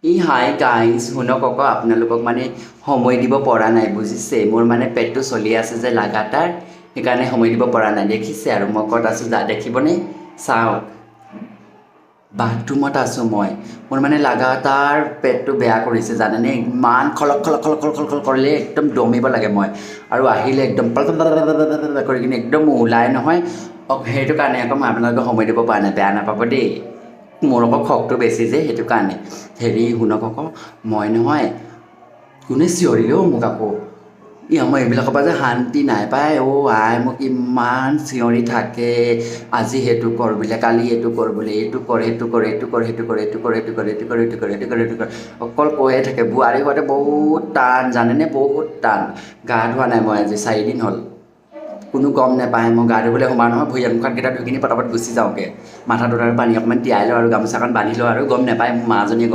hi guys শুনক আকৌ আপোনালোকক মানে সময় দিব পৰা নাই বুজিছে মোৰ মানে পেটটো চলি আছে যে লাগাতাৰ সেইকাৰণে সময় দিব পৰা নাই দেখিছে আৰু মই ক'ত আছোঁ যা দেখিবনে চাওক বাথৰুমত আছোঁ মই মোৰ মানে লাগাতাৰ পেটটো বেয়া কৰিছে জানেনে ইমান খলক খলক খলক খলক খলক কৰিলে একদম দমিব লাগে মই আৰু আহিলে একদম কৰি কিনে একদম ওলাই নহয় সেইটো কাৰণে আকৌ মই আপোনালোকে সময় দিব পৰা নাই বেয়া নাপাব দেই মোৰ আকৌ খকটো বেছি যে সেইটো কাৰণে হেৰি শুনক আকৌ মই নহয় কোনে চিঞৰিলেও মোক আকৌ মই এইবিলাকৰ পৰা যে শান্তি নাই পাই আই মোক ইমান চিঞৰি থাকে আজি সেইটো কৰ বোলে কালি এইটো কৰ বোলে এইটো কৰ সেইটো কৰ এইটো কৰ সেইটো কৰ এইটো কৰ এইটো কৰ এইটো কৰ এইটো কৰ এইটো কৰ এইটো কৰ অকল কৈয়ে থাকে বোৱাৰী হোৱাতে বহুত টান জানেনে বহুত টান গা ধোৱা নাই মই আজি 4 দিন হ'ল কোনো গম নাপায় মই গা ধুবলৈ সোমাওঁ নহয় ভৰি মুখকেইটা ধুই কিনি পটাপট গুচি যাওঁগৈ মাথাটোত আৰু পানী অকণমান তিয়াই লওঁ আৰু গামোচাখন বান্ধি লওঁ আৰু গম নাপায় মোৰ মাজনীয়ে